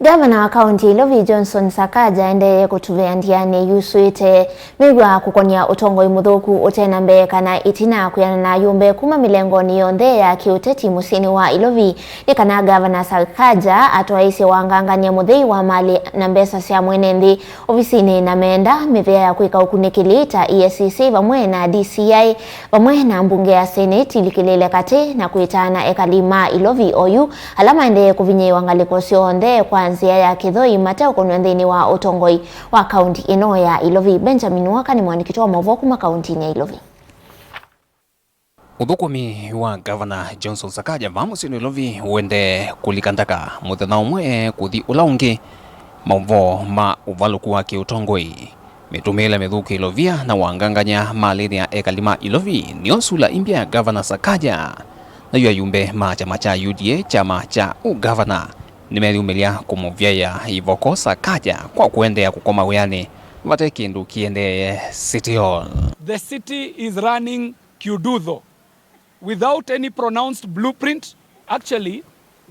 Gavana wa kaunti Ilovi Johnson Sakaja endeye kutuvea ndiani yusuite migwa kukonia Atongoi muthuku utena mbeka na itina kwianana ayumbe kuma milengoni yonthe ya kiuteti musyini wa Ilovi nikana Gavana Sakaja atwaiisye wanganganya muthei wa mali na mbesa cia mwenenthi uvisini na meenda mivia ya kwika ukunikili ta Eacc vamwe na DCI vamwe na mbunge ya Senate ilikiliile kati na kwitaana ekalima Ilovi oyu alama endeye kuvinye wangaliko sionthe kwa nzia ya kithoi mateo konwenthini wa Atongoi wa kaunti ino ya Ilovi. Benjamin Waka ni mwanikito wa mauvo kuma kaunti ya Ilovi. Uthukumi wa Gavana Johnson Sakaja musyini Ilovi wende kulikandaka muthenya umwe kuthi ulaungi mauvo ma uvaluku wa kiutongoi mitumile mithuki Ilovia na wanganganya mali ya ekalima Ilovi niosula imbia Gavana Sakaja na yu ayumbe ma chama cha UDA chama cha ugavana nimeliumilia kumuvia ivoko Sakaja kwa kuendea kukoma wiani vate kindu kiende City Hall. The city is running kiududho without any pronounced blueprint. Actually,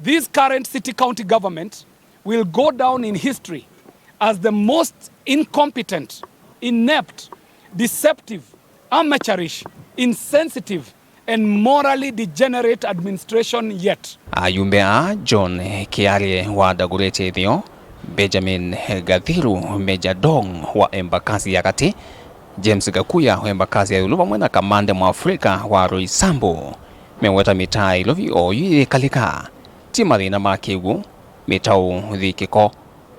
this current city county government will go down in history as the most incompetent, inept, deceptive, amateurish, insensitive and morally degenerate administration yet. Ayumbe a John Kiarie wa Dagurete Thio, Benjamin Gathiru Mejadong wa embakasi ya kati, James Gakuya wa embakasi ya Uluva mwena kamande mwa Afrika wa Roysambu meweta mitaa Ilovi oyu kalika timari na makigu mitau dhikiko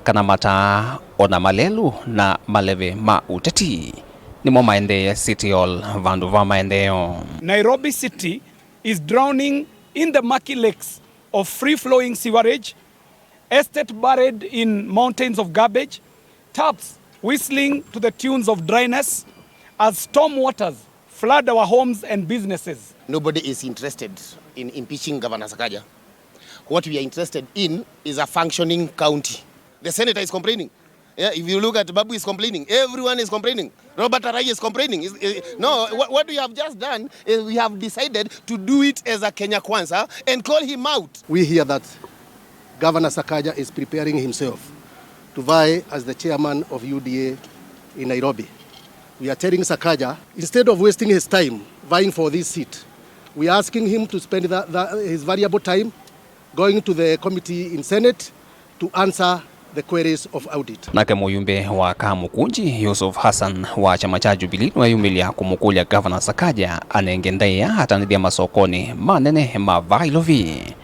kana mata ona malelu na maleve ma uteti ni mo maende City Hall vandu va maendeo. Nairobi City is drowning in the murky lakes of free-flowing sewerage, estate buried in mountains of garbage, taps whistling to the tunes of dryness as storm waters flood our homes and businesses. Nobody is interested in impeaching Governor Sakaja. What we are interested in is a functioning county. The senator is complaining. Yeah, if you look at Babu is complaining, everyone is complaining. Robert Arai is complaining. No, what we have just done is we have decided to do it as a Kenya Kwanza and call him out. We hear that Governor Sakaja is preparing himself to vie as the chairman of UDA in Nairobi. We are telling Sakaja, instead of wasting his time vying for this seat, we are asking him to spend his valuable time going to the committee in Senate to answer the queries of audit. Nake muyumbe wa Kamukunji Yusuf Hassan wa chama cha Jubilee wayumilia kumukulia Gavana Sakaja anengendea hatanithia masokoni manene ma Ilovi.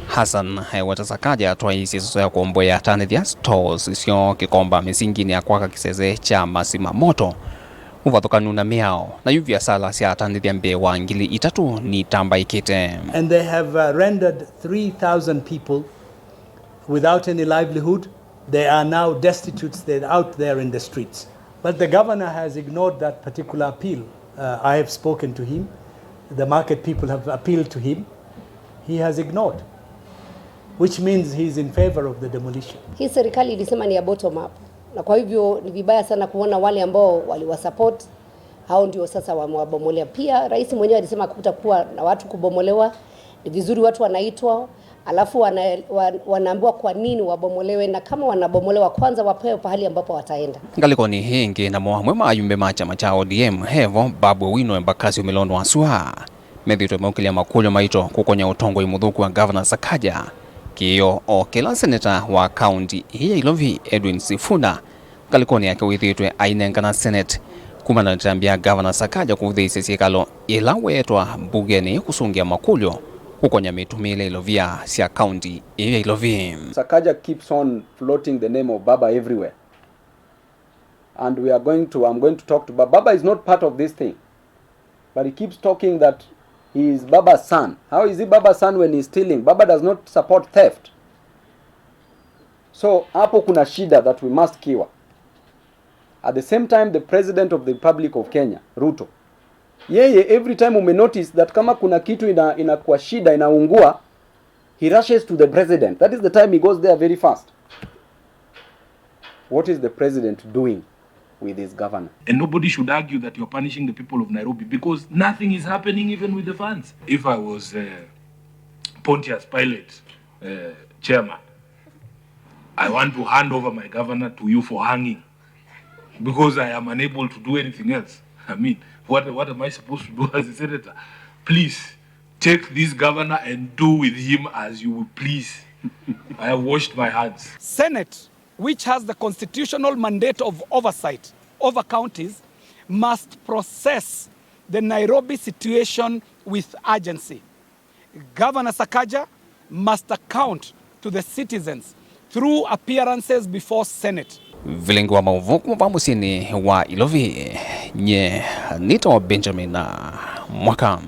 Hassan wata Sakaja atwaiisye ya kuomboya hatanithia stores sio kikomba misingini ya kwaka kiseze cha masima moto uvathukanu na miao na yuvia sala sia hatanithia mbe wa ngili itatu ni tamba ikite. And they have rendered 3,000 people without any livelihood. They are now destitute, they're out there in the streets. But the governor has ignored that particular appeal. I have spoken to him. The market people have appealed to him. He has ignored, which means he's in favor of the demolition. Hii serikali ilisema ni ya bottom up. Na kwa hivyo ni vibaya sana kuona wale ambao waliwasupport hao ndio sasa wamewabomolea. Pia rais mwenyewe alisema kutakuwa na watu kubomolewa. Ni vizuri watu wanaitwa alafu wanaambiwa kwa nini wabomolewe, na kama wanabomolewa kwanza wapewe pahali ambapo wataenda. Ngaliko ni hingi na mwema ayumbe ma chama cha ODM hevo babu wino embakasi umelondo aswa methito maukilia makulyo maito kukonya Atongoi muthuku wa Governor Sakaja kiyo o kila seneta wa county hii ya Ilovi Edwin Sifuna ngaliko ni yake withitwe ainengana Senate kumana nitambia Governor Sakaja kuthisi sikalo ila wetwa mbugeni kusungia makulyo kukonya mitumile Ilovia sia county ya Ilovi. Sakaja keeps on floating the name of Baba everywhere. And I'm going to talk to Baba. Baba is not part of this thing. But he keeps talking that he is Baba's son. How is he Baba's son when he's stealing? Baba does not support theft. So, hapo kuna shida that we must cure. At the same time, the President of the Republic of Kenya, Ruto, every time we notice that kama kuna kitu inakuwa shida inaungua, he rushes to the president. That is the time he goes there very fast. What is the president doing with his governor? And nobody should argue that you're punishing the people of Nairobi because nothing is happening even with the funds. If I was Pontius Pilate chairman, I want to hand over my governor to you for hanging because I am unable to do anything else. I mean, what am I supposed to do as a senator? Please take this governor and do with him as you will please. I have washed my hands. Senate, which has the constitutional mandate of oversight over counties, must process the Nairobi situation with urgency. Governor Sakaja must account to the citizens through appearances before Senate. Vilengo wa mauvoku wa musyini wa Ilovi nye nito Benjamin Mwaka.